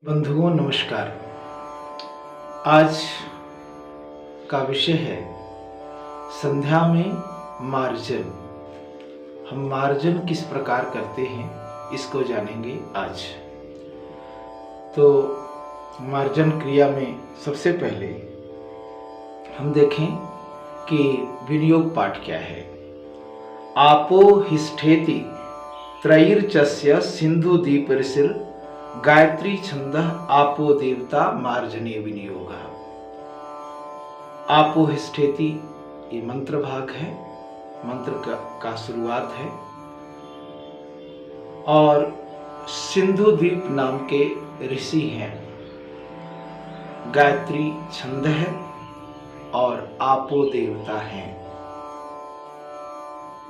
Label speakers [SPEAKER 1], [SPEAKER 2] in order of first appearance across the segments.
[SPEAKER 1] बंधुओं नमस्कार। आज का विषय है संध्या में मार्जन। हम मार्जन किस प्रकार करते हैं इसको जानेंगे आज। तो मार्जन क्रिया में सबसे पहले हम देखें कि विनियोग पाठ क्या है। आपो हिष्ठेति त्रयीर्चस्य सिंधु दीप ऋषिर गायत्री छंदः आपो देवता मार्जने विनियोग। आपो हिष्ठेति ये मंत्र भाग है, मंत्र का शुरुआत है। और सिंधु द्वीप नाम के ऋषि हैं, गायत्री छंद है और आपो देवता हैं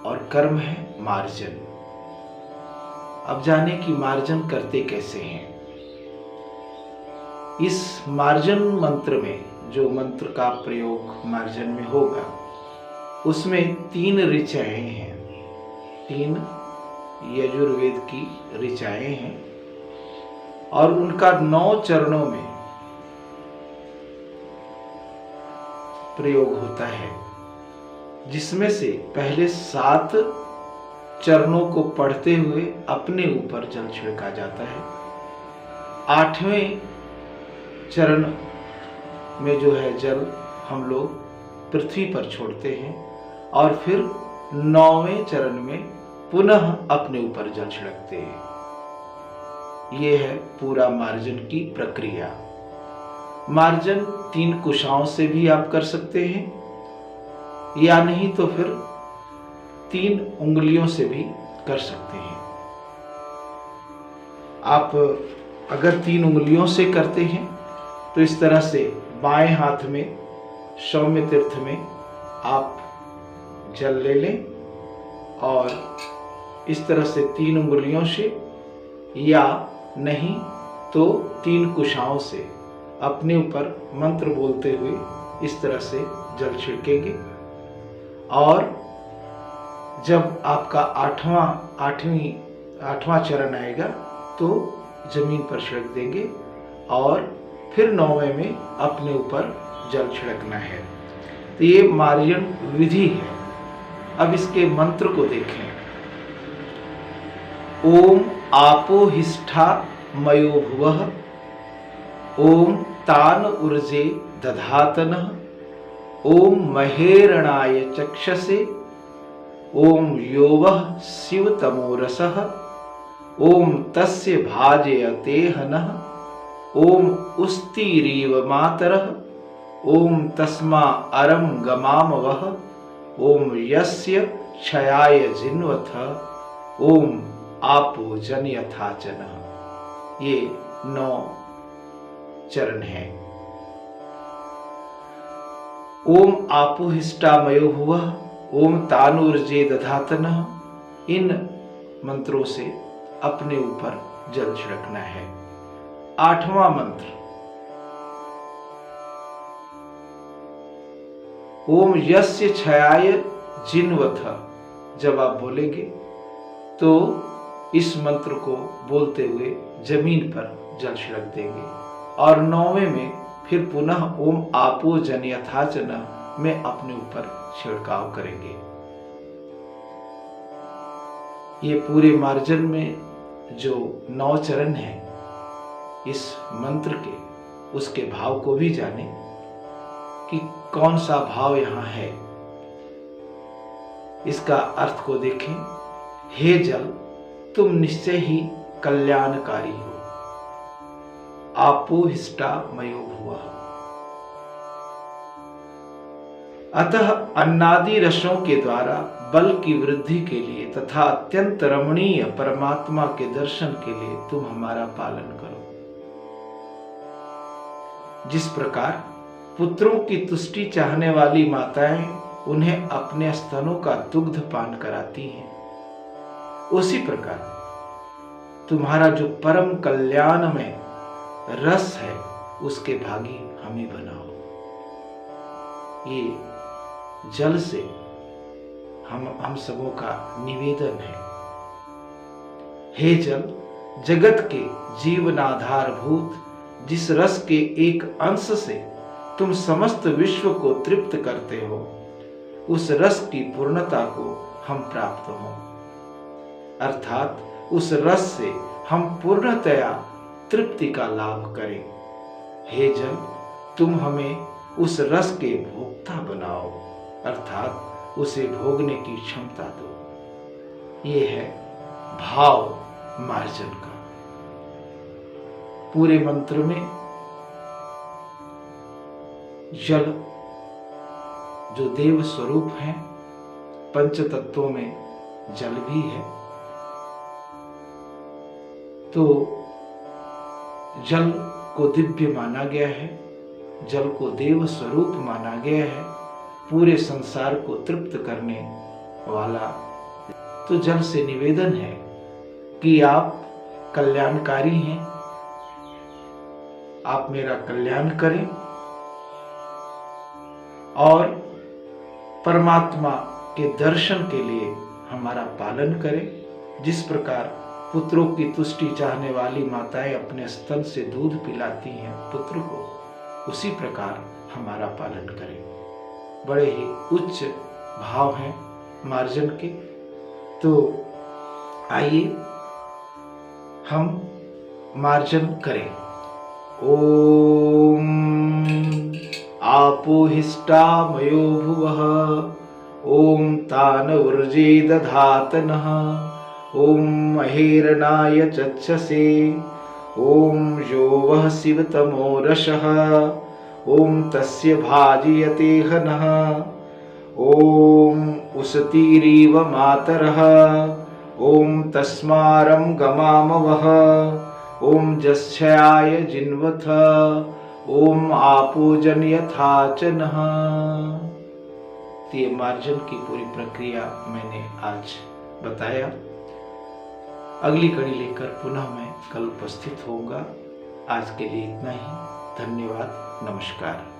[SPEAKER 1] और कर्म है मार्जन। अब जाने कि मार्जन करते कैसे हैं। इस मार्जन मंत्र में जो मंत्र का प्रयोग मार्जन में होगा उसमें 3 ऋचाएं हैं, 3 यजुर्वेद की ऋचाएं हैं और उनका 9 चरणों में प्रयोग होता है, जिसमें से पहले 7 चरणों को पढ़ते हुए अपने ऊपर जल छिड़का जाता है। 8वें चरण में जो है जल हम लोग पृथ्वी पर छोड़ते हैं और फिर 9वें चरण में पुनः अपने ऊपर जल छिड़कते हैं। ये है पूरा मार्जन की प्रक्रिया। मार्जन 3 कुशाओं से भी आप कर सकते हैं या नहीं तो फिर 3 उंगलियों से भी कर सकते हैं। आप अगर 3 उंगलियों से करते हैं तो इस तरह से बाएं हाथ में सौम्य तीर्थ में आप जल ले लें और इस तरह से 3 उंगलियों से या नहीं तो 3 कुशाओं से अपने ऊपर मंत्र बोलते हुए इस तरह से जल छिड़केंगे। और जब आपका 8वां चरण आएगा तो जमीन पर छिड़क देंगे और फिर 9वें में अपने ऊपर जल छिड़कना है। तो ये मार्जन विधि है। अब इसके मंत्र को देखें। ओम आपो हिष्ठा मयो भुवः, ओम तान ऊर्जे दधातनः, ओम महेरणाय चक्षसे, ओम योवः शिव तमोरसः, ओम तस्य भाजयते हनः, ओम उस्तीरीव मातरः, ओम तस्मा अरम गमामवः, ओम यस्य क्षयाय जिन्वथ, ओम आपो जनयथाचनः। ये 9 चरण हैं। ओम आपो हिष्ठा मयो भुवः, ओम तानूर्जे दधातनः। इन मंत्रों से अपने ऊपर जल छिड़कना है। 8वां मंत्र ओम यस्य क्षयाय जिन्वथ। जब आप बोलेंगे तो इस मंत्र को बोलते हुए जमीन पर जल छिड़क देंगे और 9वें में फिर पुनः ओम आपो जनयथाचनः में अपने ऊपर छिड़काव करेंगे। ये पूरे मार्जन में जो 9 चरण हैं, इस मंत्र के उसके भाव को भी जाने कि कौन सा भाव यहाँ है। इसका अर्थ को देखें। हे जल, तुम निश्चय ही कल्याणकारी हो। आपो हिष्ठा मयो भुवः। अतः अन्नादि रसों के द्वारा बल की वृद्धि के लिए तथा अत्यंत रमणीय परमात्मा के दर्शन के लिए तुम हमारा पालन करो। जिस प्रकार पुत्रों की तुष्टि चाहने वाली माताएं उन्हें अपने स्तनों का दुग्ध पान कराती हैं, उसी प्रकार तुम्हारा जो परम कल्याण में रस है उसके भागी हमें बनाओ। ये जल से हम सबों का निवेदन है। हे जल, जगत के जीवनाधारभूत जिस रस के एक अंश से तुम समस्त विश्व को तृप्त करते हो, उस रस की पूर्णता को हम प्राप्त हों, अर्थात उस रस से हम पूर्णतया तृप्ति का लाभ करें। हे जल, तुम हमें उस रस के भोक्ता बनाओ, अर्थात उसे भोगने की क्षमता दो। ये है भाव मार्जन का। पूरे मंत्र में जल जो देव स्वरूप है, पंच तत्वों में जल भी है, तो जल को दिव्य माना गया है, जल को देव स्वरूप माना गया है, पूरे संसार को तृप्त करने वाला। तो जल से निवेदन है कि आप कल्याणकारी हैं, आप मेरा कल्याण करें और परमात्मा के दर्शन के लिए हमारा पालन करें। जिस प्रकार पुत्रों की तुष्टि चाहने वाली माताएं अपने स्तन से दूध पिलाती हैं पुत्र को, उसी प्रकार हमारा पालन करें। बड़े ही उच्च भाव हैं मार्जन के। तो आइए हम मार्जन करें। ओम आपो हिष्टा मयो भुवः, ओम तान ऊर्जे दधात नः, ओम महेरणाय चक्षसे, ओम यो वः शिवतमो रसः, ओम तस्य भाजयते हनः, ओम उशतीरिव मातरः, ओम तस्मारं गमामवः, ओम जस्याय जिन्वथ, ओम आपोजन यथा च नः। ये मार्जन की पूरी प्रक्रिया मैंने आज बताया। अगली कड़ी लेकर पुनः मैं कल उपस्थित होऊंगा। आज के लिए इतना ही। धन्यवाद। नमस्कार।